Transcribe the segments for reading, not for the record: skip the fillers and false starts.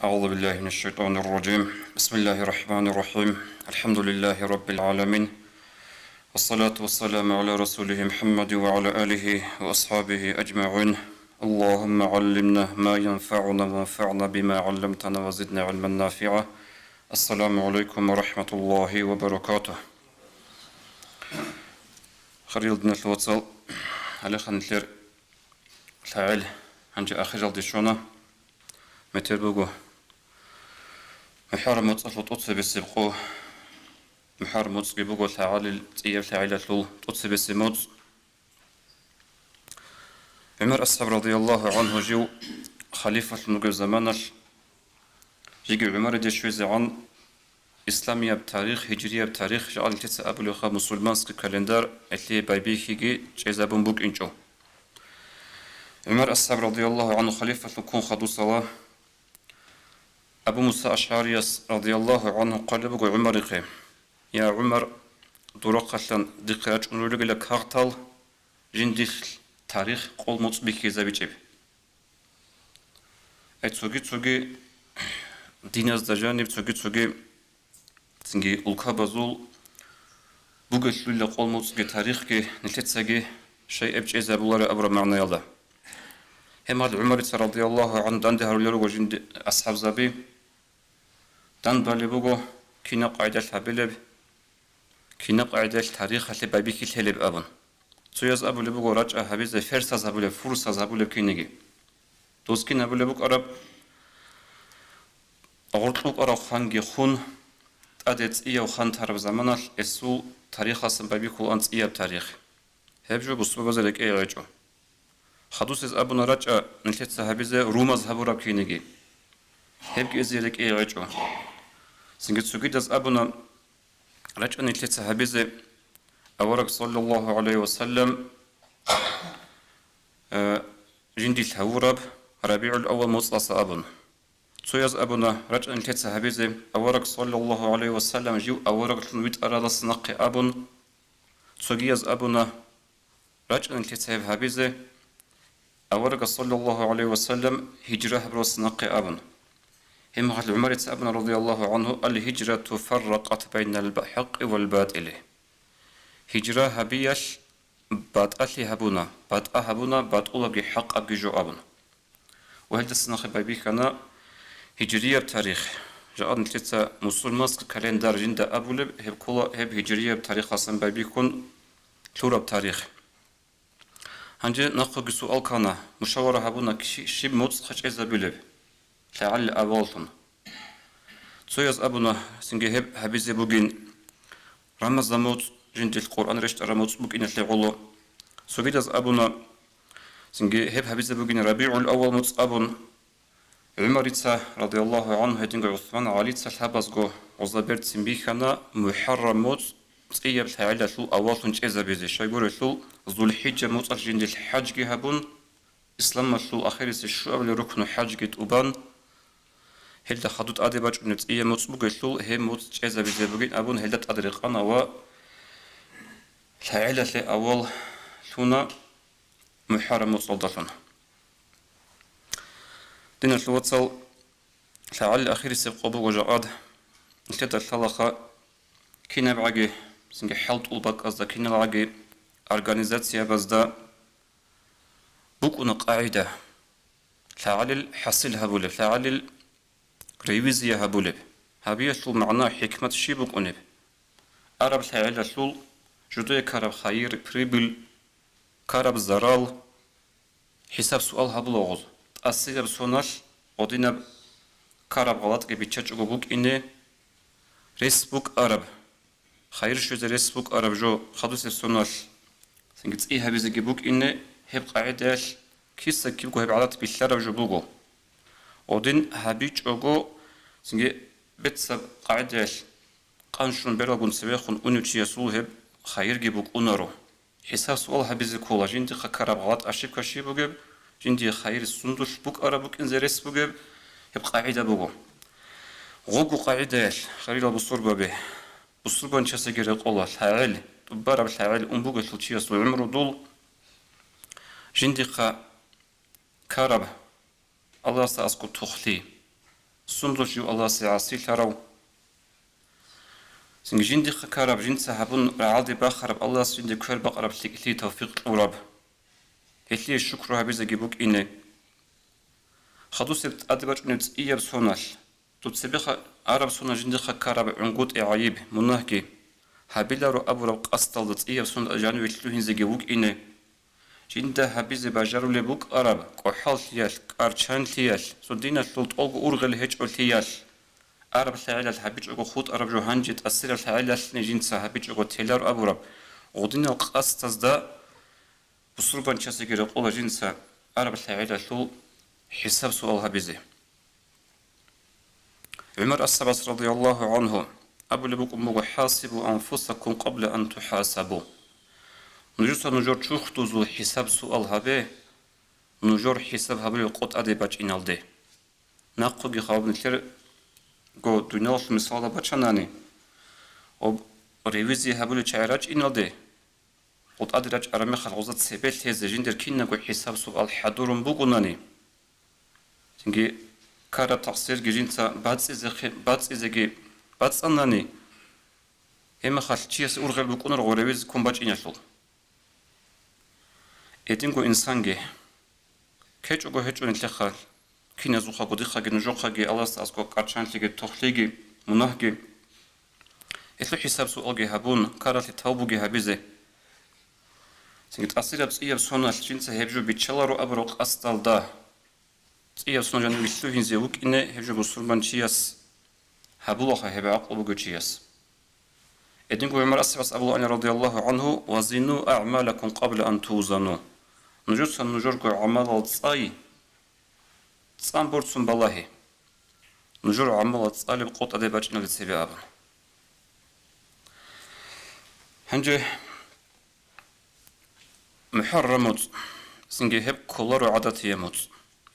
أعوذ بالله من الشيطان الرجيم. بسم الله الرحمن الرحيم. الحمد لله رب العالمين، والصلاة والسلام على رسوله محمد وعلى آله وأصحابه أجمعين. اللهم علمنا ما ينفعنا وانفعنا بما علمتنا وزدنا علما نافعا. السلام عليكم ورحمة الله وبركاته. خريلدنا الوصل على خنتلر فاعل هنجي آخر جلدي شونا متربوغو محار متصل توتس بسبقو محار متص بوغو تعالى تيار تعالى لول توتس بسموت عمر الصحابة رضي الله عنه جو خليفة المجر زمانش يجي عمر دي شوية عن إسلامية بتاريخ هجرية بتاريخ جعل تسع أبو لخا مسلمانسك كالندر اللي بايبي هيجي جيزا بومبوك إنجو عمر الصحابة رضي الله عنه خليفة لكون خدو صلاة أبو موسى أشعري رضي الله عنه قال بقى عمر قيم يا عمر درقة دقيقة نقول لك هقتل جندي تاريخ قول مصبيك زبيجيب تسوقي ديناز دجانب تسوقي تنجي الكابازول بقى لولا قول مصبيك تاريخ كي نتساقي شيء أبجي زبولار أبرا معنا يلا هم هذا عمر رضي الله عنه عنده هؤلاء وجند أصحاب زبي دان بالي بقى كنا قاعدة الحبلب كنا قاعدة التاريخ اللي بابيك الهلب أبن سويز أبو لبقى رجع هبيز فرصة أبو لب فرصة أبو لب كينجي دوس كنا أبو لبقى أرب أغرطلق أرب خانجي خون أدت إياه وخان ترب زمانه السو تاريخ أصلا بابيك وأنت إياه بتاريخ هبجو بسبب ذلك إيه رجع خدوس أبو نرجع نلتت هبيز روما ذهبوا رب كينجي هبجي إزيلك إيه رجع سنجد سوكيد از أبونا رجع نتلت هبيز أورك صلى الله عليه وسلم جندي الهورب ربيع الأول مصلص أبن سويز أبونا رجع نتلت هبيز أورك صلى الله عليه وسلم جيو أورك تنويت أراد السنق أبن سويز أبونا رجع نتلت هبيز أورك صلى الله عليه وسلم هجرة بروس نق أبن هم هذا عمر ابن رضي الله عنه الهجرة فرقت بين الحق والباطل هجرة هبيش باطل هبونا باطل هبونا باطل حق أبجو أبن وهذا السنة بيبي كان هجرية بتاريخ جاء نتلتا مسلمان كالندر جند أبولب هب كلا هب هجرية بتاريخ أصلا بيبي كون تورا بتاريخ هنجي ناخذ سؤال كان مشاورة هبونا شيء موت خش إذا بلب لعل أولتون سويز أبونا سنجي هبيزي بوجين رمز موت جند القرآن رشت رموت بوجين تلعلو سويدز أبونا سنجي هبيزي بوجين ربيع الأول موت أبون عمريتsa رضي الله عنه هدينغ عثمان عليتsa الحبازغو وزبرت سنبيخنا محرم موت تقيب لعل شو أولتون جيزا بيزي شايقول شو ذو الحجة موت جند الحج هبون إسلام شو آخر شو قبل ركن حج أبان هلدا خدوت أدباج نت إيه موت بقولوا هم موت جزء بزبوجين أبون هلدا أدريقنا و العلة أول ثنا محرم مصدفنا دين الوصل لعل الأخير سبقوا وجاءد نتدى الثلاثة كنا بعجي سنج حلت البق أصدا كنا بعجي أورجانيزاتيا بزدا بكون قاعدة لعل الحصل هبول لعل ريفيزيا هبولب هبيه شلول معناه حكمة شيبوك أنب عرب الحياة شلول جدوية كارب خير بريبل كارب زرال حساب سؤال هبول أغل أصير بسوناش ودينا كارب غلط كي بيتشج أقوك إنه ريسبوك عرب خير شو زي ريسبوك عرب جو خدوس بسوناش سنجت إيه هبيز جيبوك إنه هب قاعدة كيس كيبوك هب عادات بالشرب جبوكو ودين هبيج أجو سنجي بتسب قاعدة قانشون بيرغون سبيخون أنوتشي يسوهب خير جيبوك أنارو حساب سؤال هبيز كولا جندي خكرب غلط أشيب كشي بوجب جندي خير السندوش بوك أرابوك إنزريس بوجب هب قاعدة بوجو غوجو قاعدة خليل بصوربة به بصوربة نشاسة جري قولا الحاعل تبارا بالحاعل أنبوك الشلتشي يسوي عمرو دول جندي كارب الله سأسكت تخلي سندل جو الله سيعصي تراو سنج جندي خكارب جند سحبون رعادي باخرب الله سند كفر بقرب لي توفيق الأورب هتلي الشكر هبيزة جيبوك إني خدو سبت أدبر نت إياب سونال تتسبخ عرب سونا جندي خكارب عنقود إعيب منهكي هبيلا رو أبو رو قصتل دت إياب سون أجانو يتلوهن زجيبوك إني جندا هبيزة باجرو لبوك عرب قحال تيال كارشان تيال سودينا تلت ألق أورغل هج تيال عرب الحالة هبيج أقو خود عرب جو هنجت أسير الحالة نجين هبيج أقو تيلار أبو رب غدين القص تزدا بصربان شاسجر قول جنسا عرب الحالة شو حساب سؤال هبيزه عمر السباس رضي الله عنه أبو لبوك أمو حاسبوا أنفسكم قبل أن تحاسبوا نجوس نجور شوختو زو حساب سؤال هبه نجور حساب هبل قط أدي باج إنالده ناقو جي خواب نتلر go دنياش مثال بچنانی ob ريفيزي هبلو چایراج ایناده قد ادراج ارمی خلقوزات سبل تیز جندر کین نگو حساب سوال حضورم بگونانی çünkü kara taksir girinta bats izegi bats anani hem xalçiyas urgal bukunur goreviz kumbaç inaşol etingo insange keç ogo heç onitli xal kina zuxa godi xagi njoxagi alas asko qarchanligi toxligi munahgi etlu hisab sualge habun karati tawbuge habize çünkü tasirab tsiyab sona cinsa hebju bichalaru abroq astalda tsiyab sona janu bisu hinze uk ine hebju busurban chiyas habulaha heba aqlu guchiyas etingo umar asbas abu an radiyallahu anhu wazinu a'malakum qabla an tuzanu nujursan nujurku amal al-tsai tsam bortsun ballahi nujur amal al-tsali bqot ade bachina litsebi abun hanje محرمت سنجي هب كولر عادات يموت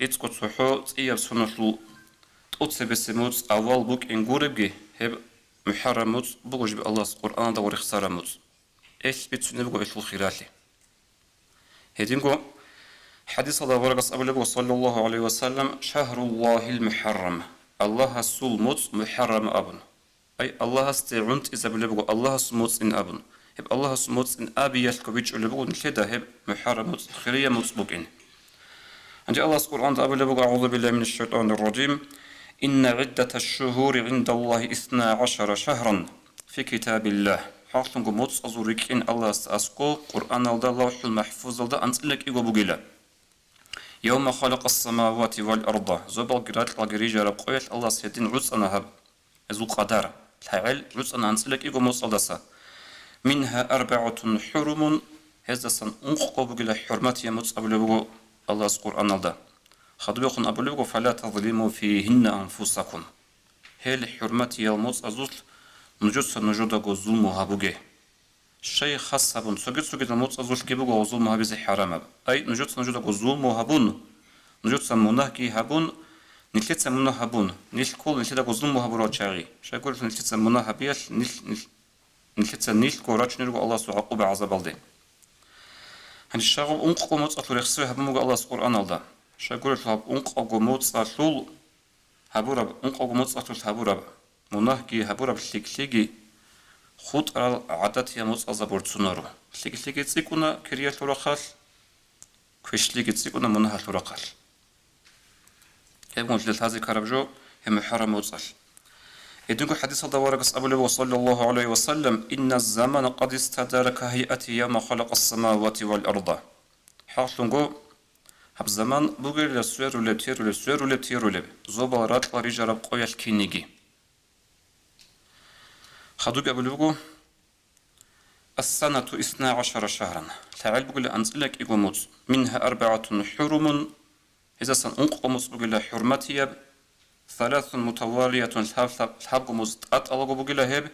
إتقط صحو تياب سنشلو تقص موت أول بوك إنجوربجي هب محرمت بوجب الله القرآن دور خسارموت إيش بتسنبجو إيش الخيراتي هدينجو حديث الله ورقص أبو صلى الله عليه وسلم شهر الله المحرم الله السلموت محرم أبن أي الله استعنت إذا بلبجو الله سموت إن أبن هب الله سموت إن أبي يشكوبيج اللي بقول كده هب محرم خيرية مسبوقين عند الله القرآن أبو اللي بقول أعوذ بالله من الشيطان الرجيم إن عدة الشهور عند الله 12 شهرا في كتاب الله حاصل قموت أزورك إن الله أسقو قرآن الله المحفوظ الله أنت لك إيجو بقيلا يوم خلق السماوات والأرض زبل قرات الجريجة ربقيت الله سيدين عز أنا هب زو قدر الحال عز أنا أنت لك إيجو مصلصة منها 4 حرم هذا سن أنقب إلى حرمات يموت أبلغ الله القرآن الله خدوا يخون أبلغ فلا تظلموا فيهن أنفسكم هل حرمات يموت أزول نجوس نجودا ظلم هابوجه شيء خاص هبون سجد الموت أزول كيبوجو ظلم هابز حرام أي نجوس نجودا ظلم هابون نجوس مناهكي هابون نلتت مناه هابون نل كل نلتت ظلم هابورات شاعي شيء كل نلتت مناه هبيش نلتت نيل كوراش نرجو الله سو عقوبة عذاب الله هن الشغل أنق موت أطول يخسر هبموج الله القرآن الله شغل هب أنق موت أطول هبورب أنق موت أطول هبورب مناهجي هبورب ليكليجي خود على عادات يا موت أزابورت سنارو ليكليجي تسيكونا كريات لورخال كويشليجي تسيكونا منها لورخال هبون جلت هذه كربجو هم حرام موت أطول يدنكو حديث الدوارق أبو صلى الله عليه وسلم إن الزمن قد استدار كهيئته يوم خلق السماوات والأرض حاصلنكو هب زمان بغير لسوير ولبتير زوبارات لرجال قوي الكينيجي خدوك أبو السنة 12 شهرا تعال بقول أنزلك إيقوموت منها 4 حرم إذا سنقوموت بقول حرمتي 3 متوالية الحب مزدقات الله بقول هب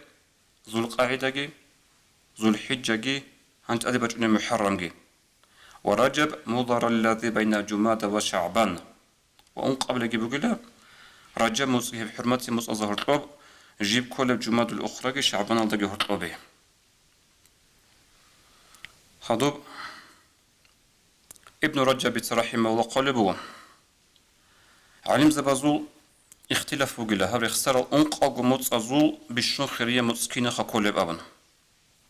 ذو القاعدة ذو الحجة هنت أدبج محرم ورجب مضر الذي بين جماد وشعبان وأن قبل بقول رجب مصيب حرمتي مصظهر الطب جيب كل جماد الأخرى شعبان الله جهر طبه خضب ابن رجب رحمه الله قال علم زبازول اختلاف وجلا هبر خسر الأنق موت أزول بشون خيرية متسكينة خكولب أبن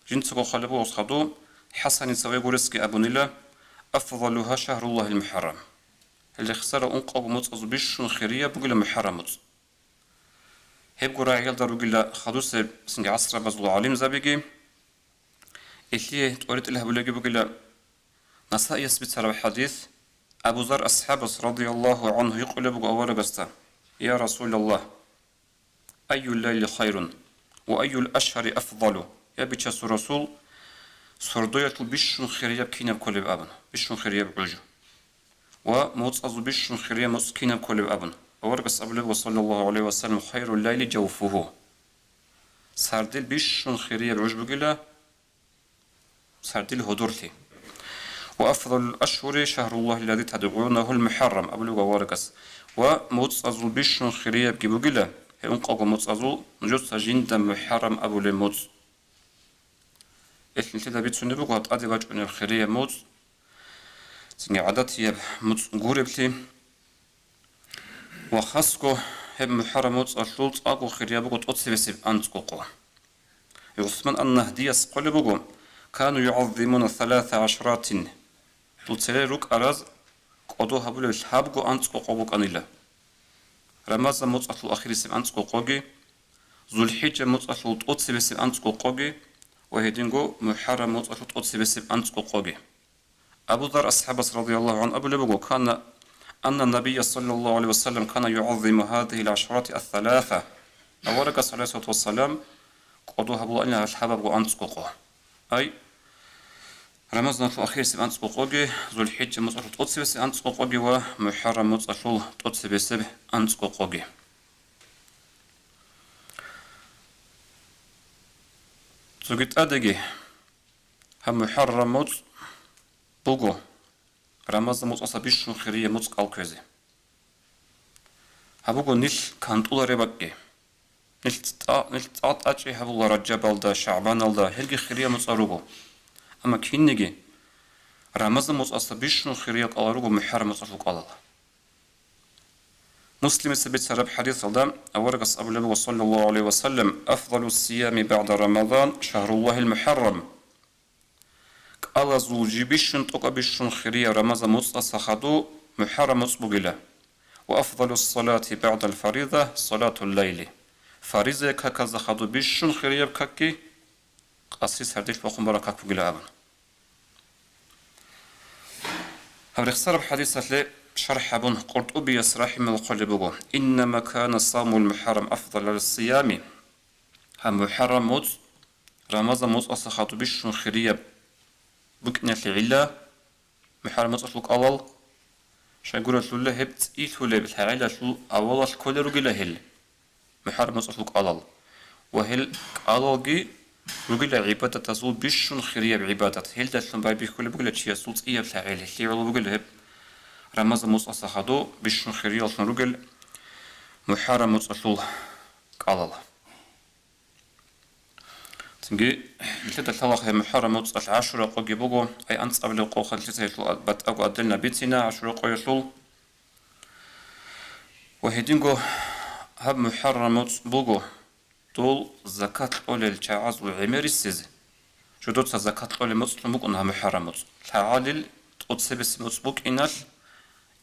جنسكو خلبو أصحابو حسن سوي جورسكي أبونيلا أفضلها شهر الله المحرم اللي خسر الأنق موت أزول بشون خيرية بقول محرم موت هب جرا عيال دارو جلا خدوس سنج عصر بزول عالم زبيجي اللي توريت لها بقول نساء يثبت على الحديث أبو ذر أصحاب رضي الله عنه يقول أبو أول بستا يا رسول الله أي الليل خير وأي الأشهر أفضل يا بيتشاس رسول سردية بشن خيرية بكينا بكل بأبن بشن خيرية بعجو وموت أزو بشن خيرية مسكينة بكل بأبن ورقص أبو صلى الله عليه وسلم خير الليل جوفه سرديل بشن خيرية بعجو بقلا سرديل هدورتي وأفضل الأشهر شهر الله الذي تدعونه المحرم أبلغ ورقص وموت أزول بشن خيرية بقلا هيونقاق موت أزول نجوز جند محرم أبو لموت إثنين تدا بيت سنبوك وهات أدي واجبنا الخيرية موت سنجي عادات يب موت غوربتي وخاصكو هب محرم موت أشلوت أقو خيرية بقو تقصي بسيب أنتقوقو يغثمن أن هدية سقل بقو كانوا يعظمون 13 تلتلي روك أراز قدو هبولي الحابقو أنتقوقو بك أنيلا رمضان موت أشلو أخير سيب أنتقوقوغي ذو الحجة موت أشلو تقصي بسيب أنتقوقوغي وهيدينغو محرم موت أشلو تقصي بسيب أنتقوقوغي أبو ذر أصحاب رضي الله عنه أبو لبقو كان أن النبي صلى الله عليه وسلم كان يعظم هذه العشرات الثلاثة أورك صلى الله عليه وسلم قدوها بلو أنها الحباب وأنتقوقو أي رمضان الأخير سيب أنتقوقوغي ذو الحجة موت أشلو تقصي بسيب أنتقوقوغي ومحرم موت أشلو تقصي بسيب أنتقوقوغي زوجت أدقي هم محرم موت بوغو رمضان موت أصابيش خيرية موت قالكوزي هبوغو نيل كانتولا رباكي نيل تاط أجي هبولا رجب الدا شعبان الدا هلغي خيرية موت أروغو أما كينيجي رمضان موت أصابيش خيرية قالروغو محرم موت أشلو قالال مسلم سبت سرب حديث الدا أورقص أبو لبو صلى الله عليه وسلم أفضل الصيام بعد رمضان شهر الله المحرم الله زوجي بيشن توقع بيشن خيرية رمضان مصطفى خدو محرم مصبوغلا وأفضل الصلاة بعد الفريضة صلاة الليل فريضة كاكا خدو بيشن خيرية بكاكي قصيص هرديش بخم بركاك بوغلا أبن هبريخ سرب حديثة لي شرح أبن قرطبي يسرح من القلب إنما كان صام المحرم أفضل للصيام هم محرم موت رمضان موت أصخاتو بيشن خيرية بكنا العلا محرم موت أشلوك أول شايقول أشلوله هبت إيثولي بالعلا شلو أول كل رجل هل محرم موت أشلوك أول وهل أولجي رجل عبادة تزول بيشن خيرية بعبادة هل تشلون بايبي كل بقول شيء سلط إيه بالعلا اللي على بقول هب رمضان موت أصخاتو بيشن خيرية أصلا رجل محرم موت أشلوك أول تنجي لتدا ثلاثة محرم موت العشرة قوي بوجو أي أنت قبل قوة لتدا بات أقو أدلنا بيتنا عشرة قوي شلول وهيدينجو هب محرم موت بوجو طول زكاة أولي الشعاز والعمير السيز شو دوت زكاة أولي موت لموك أنها محرم موت تعالل تقصبس موت بوك إنال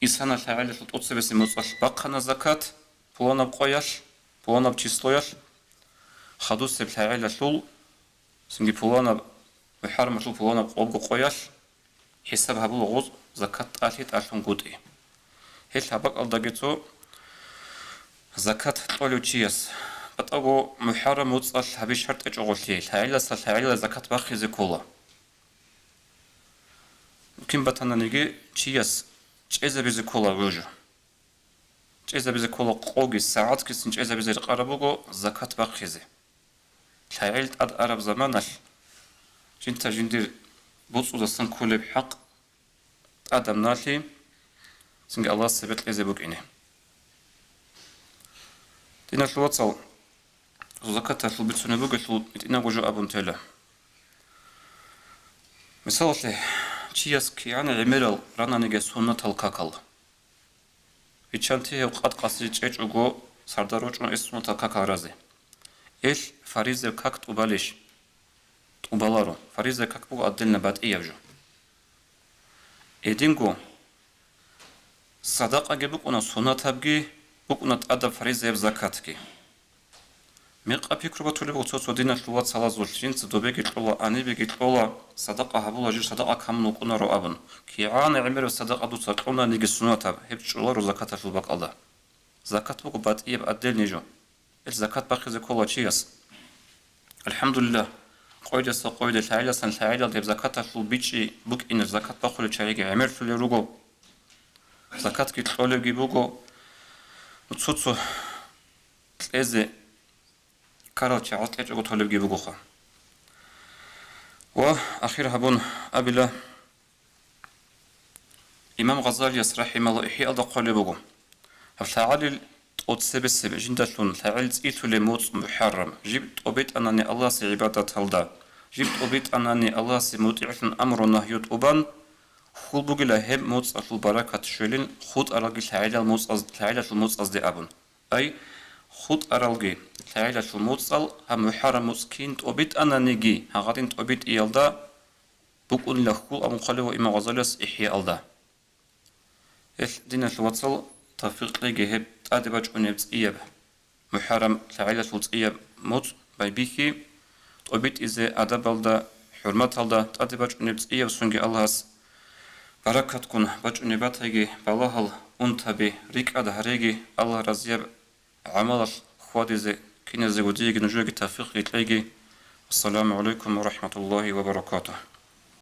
إسانا تعالل تقصبس موت بقنا زكاة بوانا بقوياش بوانا بتشيسلوياش خدوس بتاعي شلول سنجي بوانا محرم شلول بوانا بقوبو قوياش حسابها بلغوز زكاة آلهت آلهن قودي هل هبك ألدقيتو زكاة طولو تشيس بطاقو محرم وتصل هبي شرط اجغول ليه الهايلة زكاة باخي زكولا كم بطانا نيجي تشيس تشيزا بزكولا روجو تشيزا بزكولا قوغي ساعات كسن تشيزا بزي قربوغو زكاة باخي زي الهايلة أد أرب زمانش جنتا جندير بوصو دستان كولي بحق آدم نالي سنجي الله سبت لزي بوغيني دينا شلو وصل زكاة شلو بتسوني بوغي شلو اتنا وجو أبون تيلا مثال لي تشياس كيانا عميرال رانا نيجي سونة الكاكال إتشانتي وقت قاسي تشيج وغو سرداروچون اسموتا كاكارازي إل فريزة كاكت وباليش وبالارو فريزة كاكبو أدلنا بات إيابجو إدينغو صدقة بكونا سنة بجي بكونا تأدب فريزة بزكاتكي ميقا فكرة بطولي بغتوتو دينا تلوات سالازول جنس دوبيكي تلولا أني بيكي تلولا صدقة هبولا جير صدقة كامنو كونا رو أبن كي عاني عمر صدقة دو تلقونا نيجي سنة تاب هب تشولا رو زكاة تلوباك الله زكاة بكو بات إياب أدل نيجو الزكاة باقي زي كولا تشيس الحمد لله قويدة سقويدة تعالى سن تعالى ديب زكاة تلو بيتشي بك إن الزكاة باقي لتشاريكي عمر تلو روغو زكاة كي تلولي بيبوغو نتصوصو تلازي كاراتشي عطلت أقول طالب جيبو جوخا وأخير هبون أبلا إمام غزالي رحمه الله إحياء أدا قالبو فالعالي تقصب السبع جندتون العالي تقيتو لموت محرم جبت أبيت أنني الله سي عبادة هلدا جبت أبيت أنني الله سي مطيعة أمر نهيوت أبان خود بقول هم موت أصل بركة شلين خود أرجع العالي الموت العالي الموت أصدي أبون أي خود أرالجي تعالى شو موصل هم محرم مسكين تقبيت أنا نجي هغادين تقبيت إيالدا بكون لخو أم قالوا إما غزالس إحياء الدا إيش دينا الوصل توفيق لجي هب أدبج ونبز إياب محرم تعالى شو إياب موت بيبيكي تقبيت إذا أدب الدا حرمت الدا أدبج ونبز إياب سنجي اللهس بركة كون بج ونبات هيجي بالله أنتبه ريك أدهريجي الله رزياب عمل خوادي زي كنا زودية نجوى توفيق لتلاقي السلام عليكم ورحمة الله وبركاته